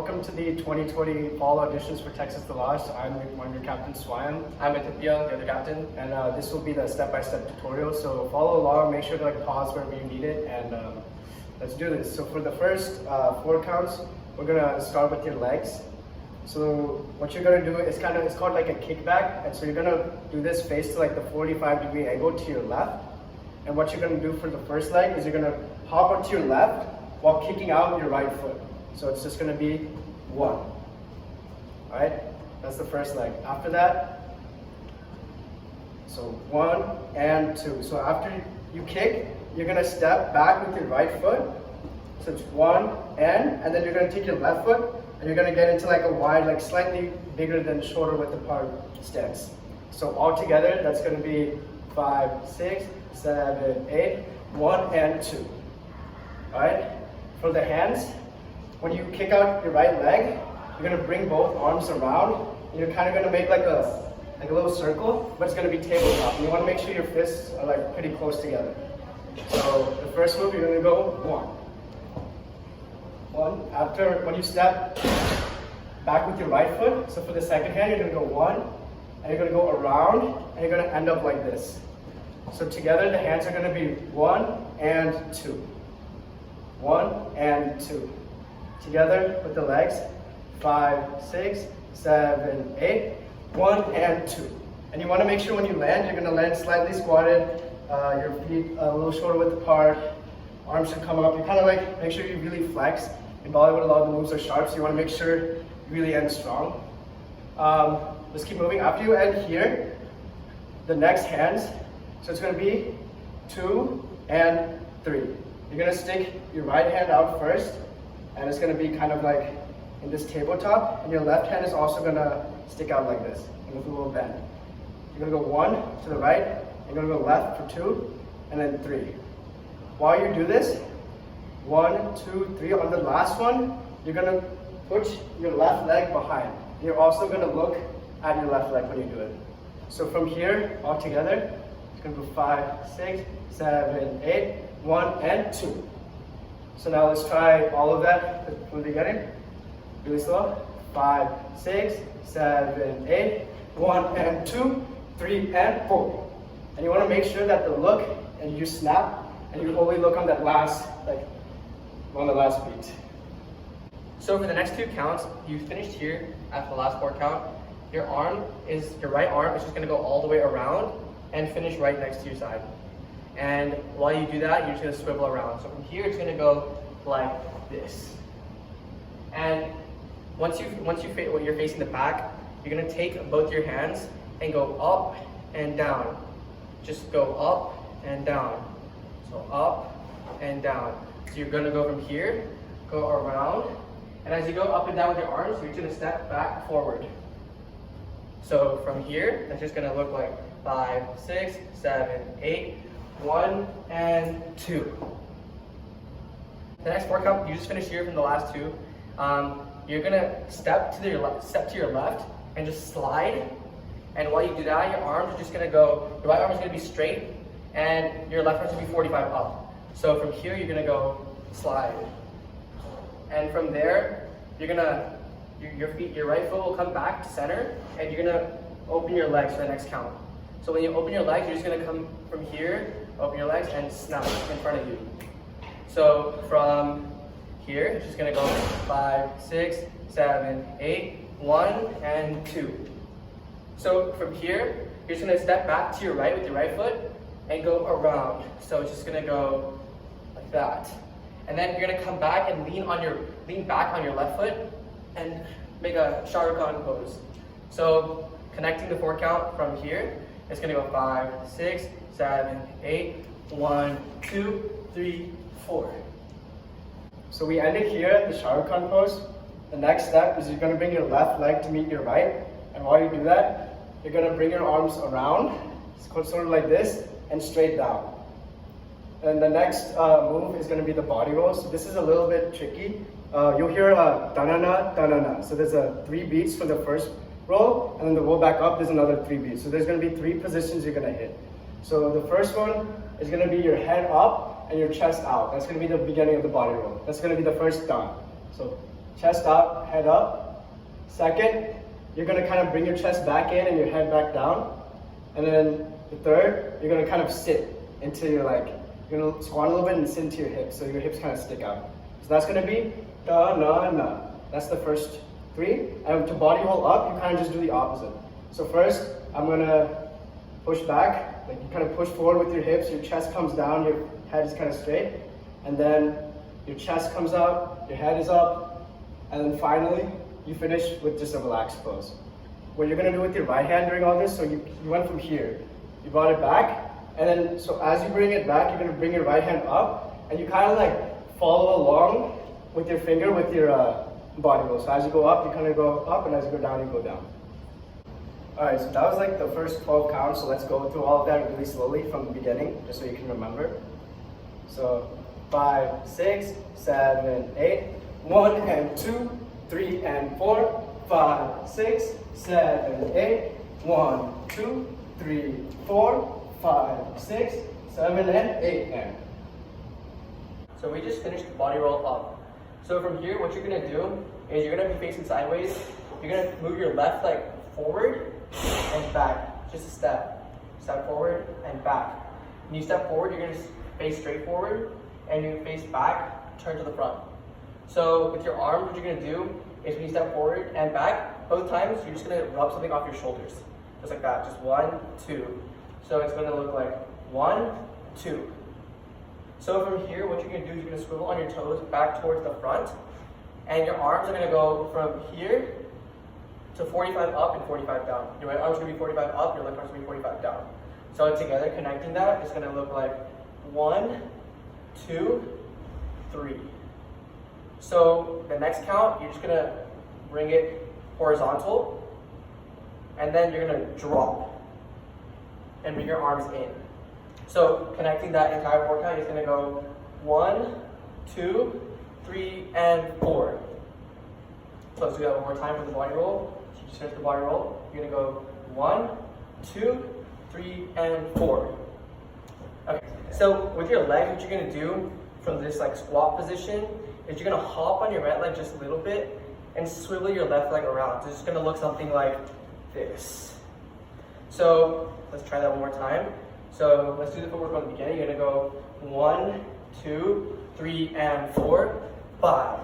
welcome to the 2020 fall auditions for Texas The Lost. I'm one of your captain, Swivels. I'm Ethiopia, the other captain. And this will be the step-by-step tutorial. So follow along, make sure to pause wherever you need it, and let's do this. So for the first 4 counts, we're gonna start with your legs. So what you're gonna do is it's called like a kickback. And so you're gonna do this face to like the 45-degree angle to your left. And what you're gonna do for the first leg is you're gonna hop onto your left while kicking out your right foot. So it's just gonna be 1. All right, that's the first leg. After that, so 1 and 2. So after you kick, you're gonna step back with your right foot. So it's 1 and then you're gonna take your left foot and you're gonna get into like a wide, like slightly bigger than shoulder width apart stance. So all together, that's gonna be 5, 6, 7, 8, 1 and 2. All right, for the hands, when you kick out your right leg, you're gonna bring both arms around, and you're kind of gonna make like a little circle, but it's gonna be tabletop. And you wanna make sure your fists are like pretty close together. So the first move, you're gonna go 1. After, when you step back with your right foot, so for the second hand, you're gonna go 1, and you're gonna go around, and you're gonna end up like this. So together, the hands are gonna be 1 and 2. 1 and 2. Together with the legs, 5, 6, 7, 8, 1 and 2. And you want to make sure when you land, you're going to land slightly squatted, your feet a little shoulder width apart, arms should come up. You kind of like make sure you really flex. In Bollywood, a lot of the moves are sharp, so you want to make sure you really end strong. Let's keep moving. After you end here, the next hands, so it's going to be 2 and 3. You're going to stick your right hand out first, and it's going to be kind of like in this tabletop, and your left hand is also going to stick out like this, and with a little bend. You're going to go 1 to the right, you're going to go left for 2, and then 3. While you do this, 1, 2, 3, on the last one, you're going to push your left leg behind. You're also going to look at your left leg when you do it. So from here, all together, it's going to go 5, 6, 7, 8, 1 and 2. So now let's try all of that from the beginning. Really slow. 5, 6, 7, 8, 1 and 2, 3 and 4. And you want to make sure that the look and you snap and you only look on that last, on the last beat. So for the next 2 counts, you finished here at the last 4 count. Your right arm is just gonna go all the way around and finish right next to your side. And while you do that, you're just gonna swivel around. So from here, it's gonna go like this. And once you're facing the back, you're gonna take both your hands and go up and down. Just go up and down. So up and down. So you're gonna go from here, go around, and as you go up and down with your arms, you're gonna step back forward. So from here, that's just gonna look like 5, 6, 7, 8, 1 and 2. The next 4 count, you just finished here from the last 2. You're gonna step to your left and just slide. And while you do that, your arms are just gonna go. Your right arm is gonna be straight, and your left arm is gonna be 45 up. So from here, you're gonna go slide. And from there, you're gonna your right foot will come back to center, and you're gonna open your legs for the next count. So when you open your legs, you're just gonna come from here, open your legs, and snap in front of you. So from here, it's just gonna go 5, 6, 7, 8, 1 and 2. So from here, you're just gonna step back to your right with your right foot and go around. So it's just gonna go like that. And then you're gonna come back and lean back on your left foot and make a Shah Rukh Khan pose. So connecting the 4 count from here, it's gonna go 5, 6, 7, 8, 1, 2, 3, 4. So we ended here at the Shah Rukh Khan pose. The next step is you're gonna bring your left leg to meet your right. And while you do that, you're gonna bring your arms around, sort of like this, and straight down. And the next move is gonna be the body roll. So this is a little bit tricky. You'll hear a da-na-na, da-na-na. So there's 3 beats for the first roll, and then the roll back up, there's another 3 beats. So there's gonna be 3 positions you're gonna hit. So the first one is gonna be your head up and your chest out. That's gonna be the beginning of the body roll. That's gonna be the first down. So chest up, head up. Second, you're gonna kind of bring your chest back in and your head back down. And then the third, you're gonna kind of sit into your you're gonna squat a little bit and sit into your hips, so your hips kind of stick out. So that's gonna be da na na. That's the first three. And to body roll up, you kind of just do the opposite. So first, I'm gonna push back, like you kind of push forward with your hips, your chest comes down, your head is kind of straight, and then your chest comes up, your head is up, and then finally, you finish with just a relaxed pose. What you're gonna do with your right hand during all this, so you went from here, you brought it back, and then so as you bring it back, you're gonna bring your right hand up, and you kind of like follow along with your finger with your body roll. So as you go up, you kind of go up, and as you go down, you go down. All right, so that was like the first 12 counts, so let's go through all of that really slowly from the beginning, just so you can remember. So 5, 6, 7, 8, 1 and 2, 3 and 4, 5, 6, 7, 8, 1, 2, 3, 4, 5, 6, 7, and 8 and. So we just finished the body roll up. So from here, what you're gonna do is you're gonna be facing sideways. You're gonna move your left leg forward and back, just a step. Step forward and back. When you step forward, you're gonna face straight forward, and you face back, turn to the front. So with your arms, what you're gonna do is when you step forward and back, both times, you're just gonna rub something off your shoulders. Just like that, just 1, 2. So it's gonna look like 1, 2. So from here, what you're gonna do is you're gonna swivel on your toes back towards the front, and your arms are gonna go from here to 45 up and 45 down. Your right arm's gonna be 45 up, your left arm's gonna be 45 down. So together, connecting that, it's gonna look like 1, 2, 3. So the next count, you're just gonna bring it horizontal, and then you're gonna drop and bring your arms in. So connecting that entire workout is gonna go 1, 2, 3, and 4. So let's do that one more time for the body roll. So just finish the body roll. You're gonna go 1, 2, 3, and 4. Okay, so with your legs, what you're gonna do from this squat position is you're gonna hop on your right leg just a little bit and swivel your left leg around. So it's just gonna look something like this. So let's try that one more time. So let's do the footwork from the beginning. You're gonna go 1, 2, 3, and 4, 5.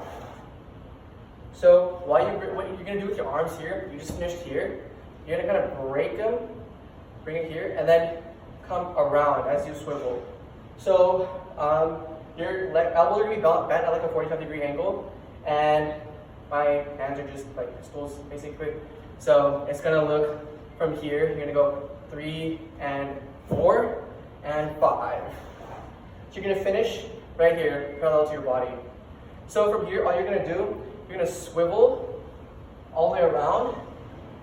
So what you're gonna do with your arms here, you just finished here. You're gonna kind of break them, bring it here, and then come around as you swivel. So your elbows are gonna be bent at like a 45-degree angle, and my hands are just like stools basically. So it's gonna look from here. You're gonna go 3 and 4 and 5. So you're gonna finish right here, parallel to your body. So from here, all you're gonna do, you're gonna swivel all the way around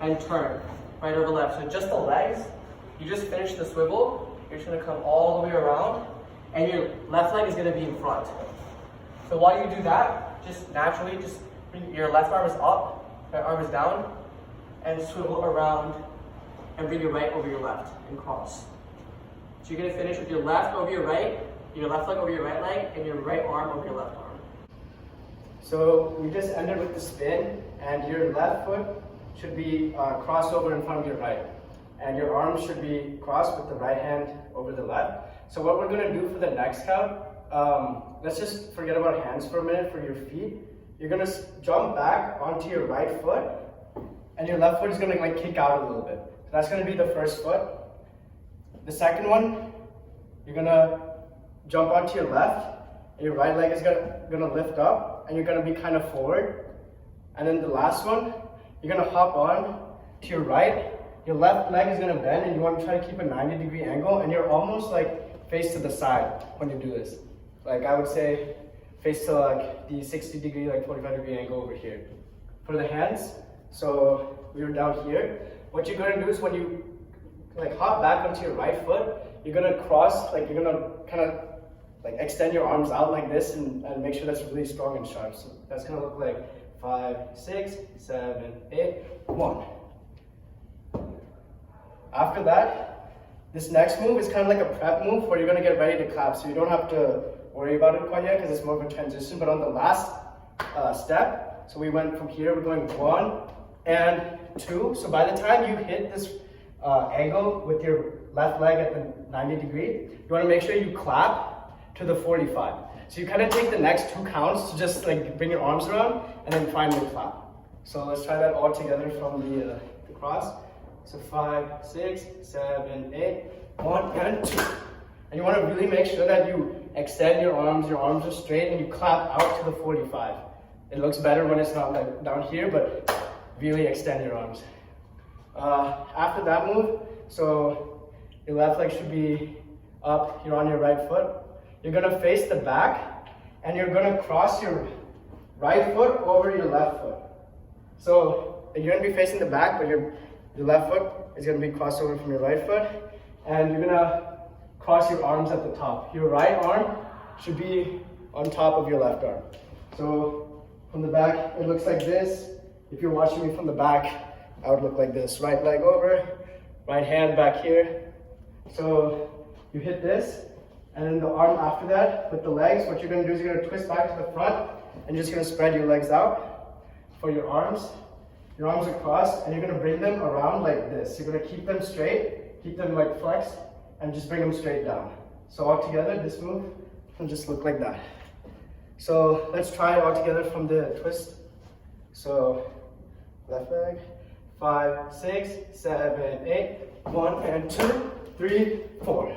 and turn right over left. So just the legs, you just finish the swivel, you're just gonna come all the way around, and your left leg is gonna be in front. So while you do that, just naturally, just bring your left arm is up, right arm is down, and swivel around and bring your right over your left and cross. So you're gonna finish with your left over your right, your left leg over your right leg, and your right arm over your left arm. So we just ended with the spin, and your left foot should be crossed over in front of your right. And your arms should be crossed with the right hand over the left. So what we're gonna do for the next count, let's just forget about hands for a minute for your feet. You're gonna jump back onto your right foot, and your left foot is gonna kick out a little bit. So that's gonna be the first foot. The second one, you're gonna jump onto your left, and your right leg is gonna lift up, and you're gonna be kind of forward. And then the last one, you're gonna hop on to your right, your left leg is gonna bend, and you wanna try to keep a 90-degree angle, and you're almost face to the side when you do this. I would say face to the 60-degree, 45-degree angle over here. For the hands, so we're down here. What you're gonna do is when you hop back onto your right foot, you're gonna cross, you're gonna kind of extend your arms out like this and make sure that's really strong and sharp. So that's gonna look like 5, 6, 7, 8, 1. After that, this next move is kind of like a prep move where you're gonna get ready to clap. So you don't have to worry about it quite yet because it's more of a transition. But on the last step, So we went from here, we're going 1 and 2. So by the time you hit this angle with your left leg at the 90 degree, you want to make sure you clap to the 45. So you kind of take the next 2 counts to just like bring your arms around and then finally clap. So let's try that all together from the cross. So 5, 6, 7, 8, 1 and 2. And you want to really make sure that you extend your arms are straight, and you clap out to the 45. It looks better when it's not like down here, but really extend your arms. After that move, so your left leg should be up, you're on your right foot. You're gonna face the back, and you're gonna cross your right foot over your left foot. So you're gonna be facing the back, but your left foot is gonna be crossed over from your right foot, and you're gonna cross your arms at the top. Your right arm should be on top of your left arm. So from the back, it looks like this. If you're watching me from the back, I would look like this. Right leg over, right hand back here. So you hit this, and then the arm after that with the legs, what you're gonna do is you're gonna twist back to the front, and you're just gonna spread your legs out for your arms. Your arms are crossed, and you're gonna bring them around like this. You're gonna keep them straight, keep them like flexed, and just bring them straight down. So all together, this move can just look like that. So let's try it all together from the twist. So left leg, 5, 6, 7, 8, 1 and 2, 3, 4.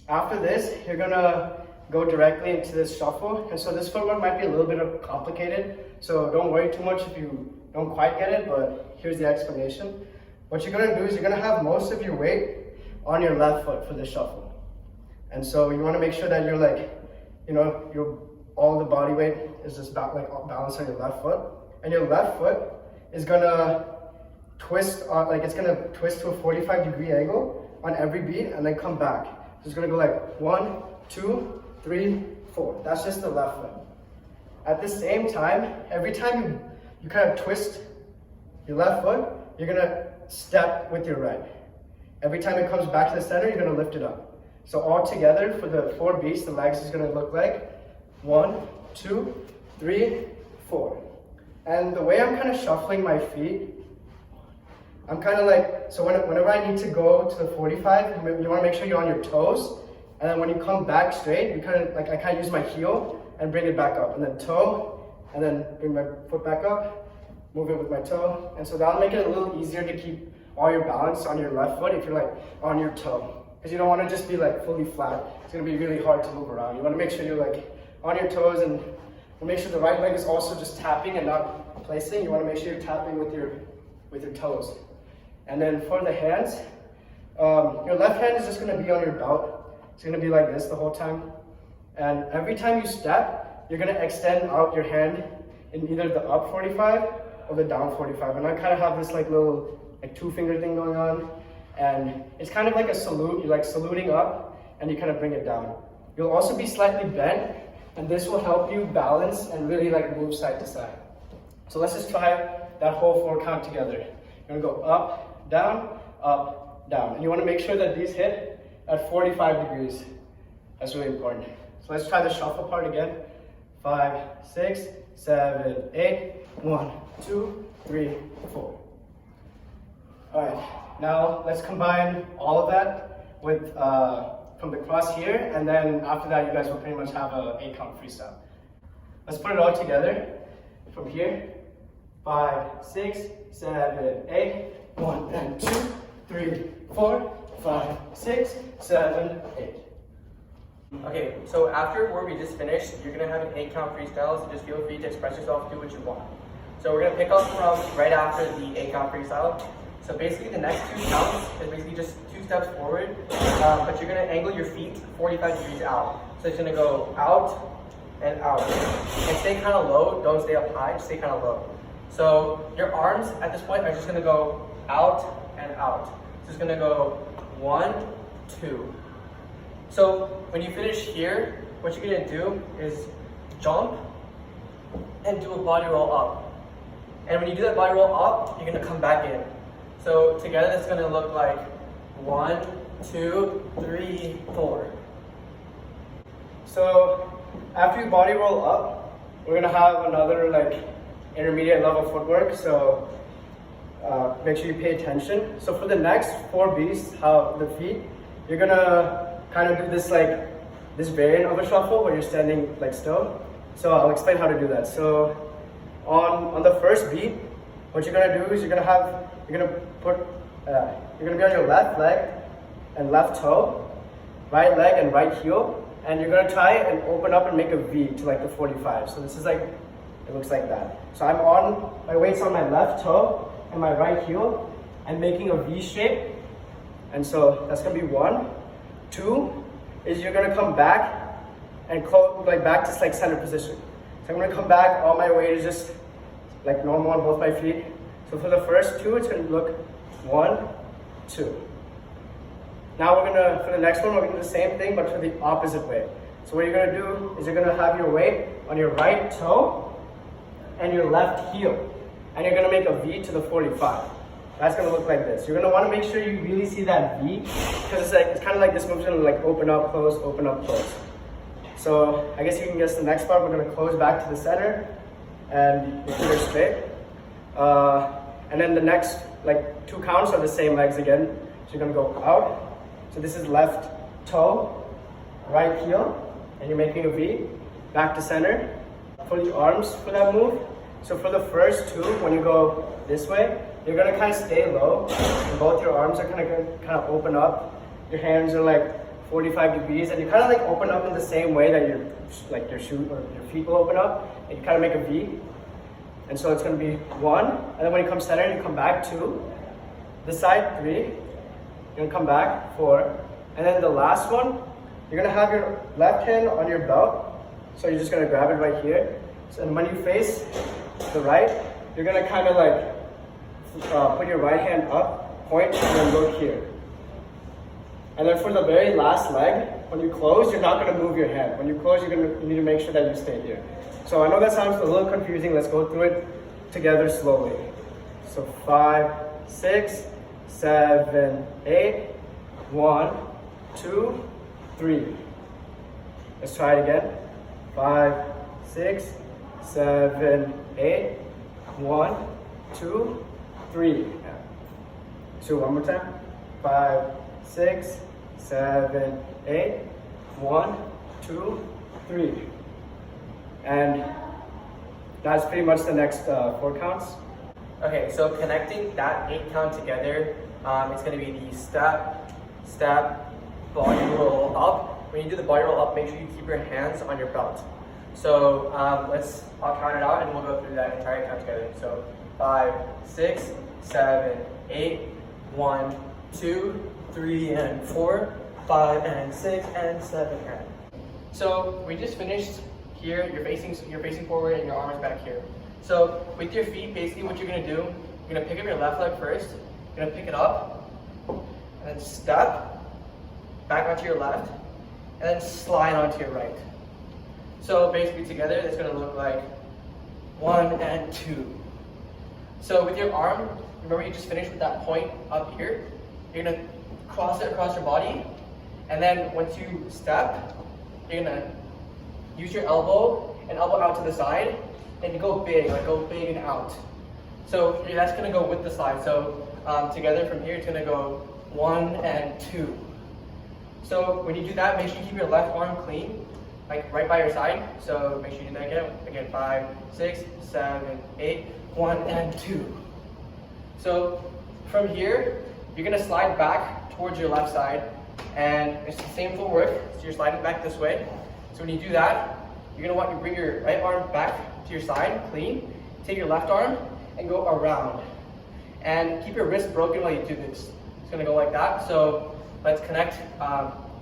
After this, you're gonna go directly into this shuffle. And so this footwork might be a little bit complicated, so don't worry too much if you don't quite get it, but here's the explanation. What you're gonna do is you're gonna have most of your weight on your left foot for the shuffle. And so you want to make sure that you're like, you know, all the body weight is just balanced on your left foot. And your left foot is gonna twist, it's gonna twist to a 45-degree angle on every beat and then come back. So it's gonna go like 1, 2, 3, 4. That's just the left foot. At the same time, every time you kind of twist your left foot, you're gonna step with your right. Every time it comes back to the center, you're gonna lift it up. So all together for the 4 beats, the legs is gonna look like 1, 2, 3, 4. And the way I'm kind of shuffling my feet, I'm kind of like, so whenever I need to go to the 45, you wanna make sure you're on your toes. And then when you come back straight, you kind of like, I kind of use my heel and bring it back up. And then toe, and then bring my foot back up, move it with my toe. And so that'll make it a little easier to keep all your balance on your left foot if you're like on your toe. Because you don't want to just be like fully flat. It's going to be really hard to move around. You want to make sure you're like on your toes, and make sure the right leg is also just tapping and not placing. You want to make sure you're tapping with your toes. And then for the hands, your left hand is just going to be on your belt. It's going to be like this the whole time. And every time you step, you're going to extend out your hand in either the up 45 or the down 45. And I kind of have this like little 2-finger thing going on, and it's kind of like a salute. You're like saluting up, and you kind of bring it down. You'll also be slightly bent, and this will help you balance and really like move side to side. So let's just try that whole 4 count together. You're gonna go up, down, and you want to make sure that these hit at 45 degrees. That's really important. So let's try the shuffle part again. 5, 6, 7, 8, 1, 2, 3, 4. All right, now let's combine all of that with from the cross here, and then after that you guys will pretty much have a 8-count freestyle. Let's put it all together from here. 5, 6, 7, 8, 1 and 2, 3, 4, 5, 6, 7, 8. Okay, so after where we just finished, you're gonna have an 8-count freestyle, so just feel free to express yourself, do what you want. So we're gonna pick up from right after the 8-count freestyle. So basically the next 2 counts is basically just 2 steps forward, but you're gonna angle your feet 45 degrees out. So it's gonna go out and out. And stay kind of low, don't stay up high, just stay kind of low. So your arms at this point are just gonna go out and out. So it's gonna go 1, 2. So when you finish here, what you're gonna do is jump and do a body roll up. And when you do that body roll up, you're gonna come back in. So together that's gonna look like 1, 2, 3, 4. So after you body roll up, we're gonna have another like intermediate level footwork, so make sure you pay attention. So for the next 4 beats, how the feet, you're gonna kind of do this like this variant of a shuffle where you're standing like still. So I'll explain how to do that. So on the first beat, what you're gonna do is you're gonna be on your left leg and left toe, right leg and right heel, and you're gonna try and open up and make a V to like the 45. So this is like, it looks like that. So I'm on, my weight's on my left toe and my right heel, and making a V shape. And so that's gonna be 1. 2 is you're gonna come back and close, like back to like center position. So I'm gonna come back, all my weight is just like normal on both my feet. So for the first 2, it's gonna look 1, 2. Now for the next one, we're gonna do the same thing, but for the opposite way. So what you're gonna do is you're gonna have your weight on your right toe and your left heel. And you're gonna make a V to the 45. That's gonna look like this. You're gonna wanna make sure you really see that V, because it's kind of like this move's gonna like open up, close, open up, close. So I guess you can guess the next part. We're gonna close back to the center and your feet are straight. And then the next like 2 counts are the same legs again. So you're gonna go out. So this is left toe, right heel, and you're making a V, back to center. For the arms for that move, so for the first 2, when you go this way, you're gonna kind of stay low, and both your arms are gonna kind of open up. Your hands are like 45 degrees, and you kind of like open up in the same way that your shoe or your feet will open up, and you kind of make a V. And so it's gonna be 1, and then when you come center, you come back 2, this side 3, you're gonna come back 4, and then the last one, you're gonna have your left hand on your belt, so you're just gonna grab it right here. So when you face the right, you're gonna kind of like put your right hand up, point, and then look here. And then for the very last leg, when you close, you're not gonna move your hand. When you close, you need to make sure that you stay here. So I know that sounds a little confusing. Let's go through it together slowly. So 5, 6, 7, 8, 1, 2, 3. Let's try it again. 5, 6, 7, 8, 1, 2, 3. So one more time. 5, 6, 7, 8, 1, 2, 3. And that's pretty much the next 4 counts. Okay, so connecting that 8 count together, it's going to be the step, step, body roll up. When you do the body roll up, make sure you keep your hands on your belt. So I'll count it out and we'll go through that entire count together. So 5, 6, 7, 8, 1, 2, 3, and 4, 5, and 6, and 7, and. So we just finished here. You're facing forward and your arm is back here. So with your feet, basically what you're gonna do, you're gonna pick up your left leg first. You're gonna pick it up, and then step back onto your left, and then slide onto your right. So basically together, it's gonna look like 1 and 2. So with your arm, remember you just finished with that point up here. You're gonna cross it across your body, and then once you step, you're gonna use your elbow and elbow out to the side, and you go big and out. So that's gonna go with the slide. So together from here, it's gonna go 1 and 2. So when you do that, make sure you keep your left arm clean, like right by your side. So make sure you do that again. Again, 5, 6, 7, 8, 1 and 2. So from here, you're gonna slide back towards your left side, and it's the same footwork. So you're sliding back this way. So when you do that, you're gonna want to bring your right arm back to your side, clean. Take your left arm and go around. And keep your wrist broken while you do this. It's gonna go like that. So let's connect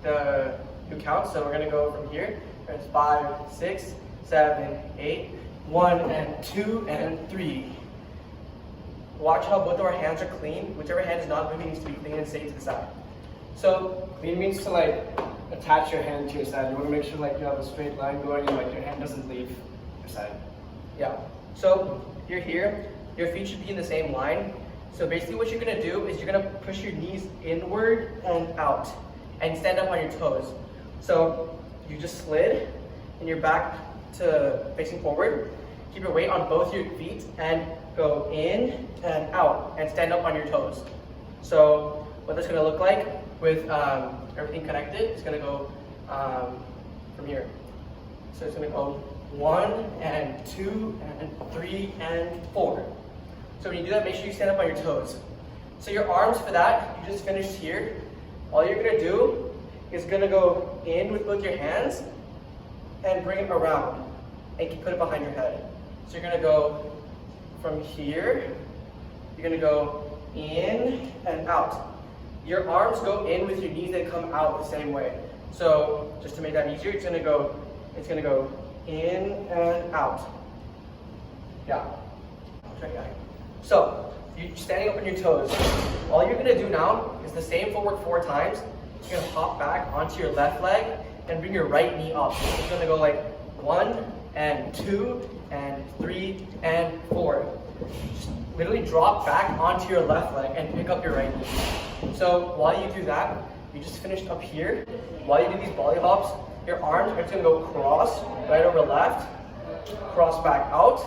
the 2 counts. So we're gonna go from here. It's 5, 6, 7, 8, 1 and 2 and 3. Watch how both of our hands are clean. Whichever hand is not moving needs to be clean and stay to the side. So Clean means to like attach your hand to your side. You want to make sure like you have a straight line going and like your hand doesn't leave your side. yeah. So you're here. Your feet should be in the same line. So basically what you're gonna do is you're gonna push your knees inward and out and stand up on your toes. So you just slid and you're back to facing forward, Keep your weight on both your feet and go in and out and stand up on your toes. So what that's going to look like with everything connected, it's going to go from here. So it's going to go 1 and 2 and 3 and 4. So when you do that, make sure you stand up on your toes. So your arms for that, you just finished here. All you're going to do is going to go in with both your hands and bring it around and put it behind your head. So you're going to go from here, you're going to go in and out. Your arms go in with your knees and come out the same way. So just to make that easier, it's going to go in and out. Yeah. I'll show you that. So you're standing up on your toes. All you're going to do now is the same footwork 4 times. You're going to hop back onto your left leg and bring your right knee up. It's going to go like 1 and 2 and 3 and 4. Just literally drop back onto your left leg and pick up your right knee. So while you do that, you just finished up here. While you do these volley hops, your arms are just going to go cross, right over left, cross back out,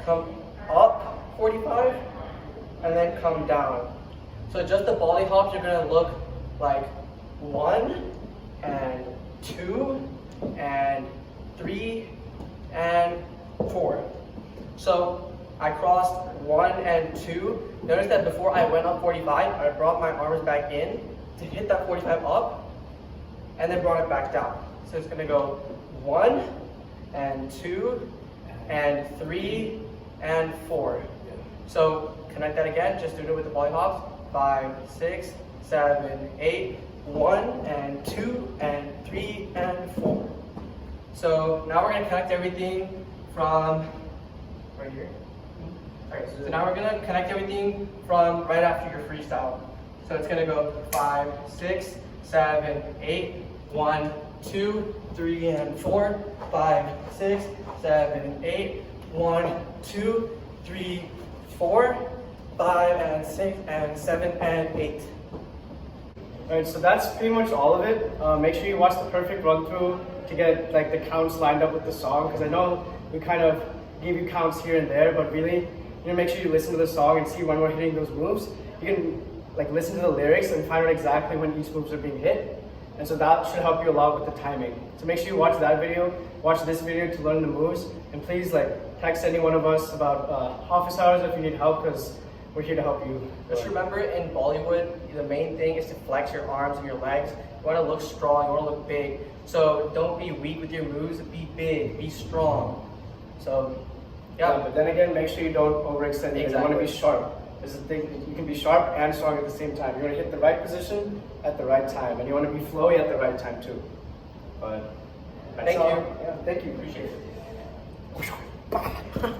come up 45, and then come down. So just the volley hops are going to look like 1 and 2 and 3 and 4. So I crossed 1 and 2. Notice that before I went up 45, I brought my arms back in to hit that 45 up, and then brought it back down. So it's going to go 1 and 2 and 3 and 4. So connect that again, just doing it with the volley hops. 5, 6, 7, 8, 1 and 2 and 3 and 4. So now we're going to connect everything from right here. Okay, so now we're going to connect everything from right after your freestyle. So it's going to go 5, 6, 7, 8, 1, 2, 3 and 4, 5, 6, 7, 8, 1, 2, 3, 4, 5 and 6 and 7 and 8. Alright, so that's pretty much all of it. Make sure you watch the perfect run through to get like the counts lined up with the song, because I know we kind of give you counts here and there, but really, make sure you listen to the song and see when we're hitting those moves. You can like listen to the lyrics and find out exactly when each moves are being hit, and so that should help you a lot with the timing. So make sure you watch that video, watch this video to learn the moves, and please like text any one of us about office hours if you need help, because we're here to help you. Just remember, in Bollywood, the main thing is to flex your arms and your legs. You want to look strong, you want to look big. So don't be weak with your moves, be big, be strong. So, yeah. But then again, make sure you don't overextend. Exactly. You want to be sharp. This is the thing, you can be sharp and strong at the same time. You want to hit the right position at the right time, and you want to be flowy at the right time too. But thank you. Yeah, thank you. Appreciate it.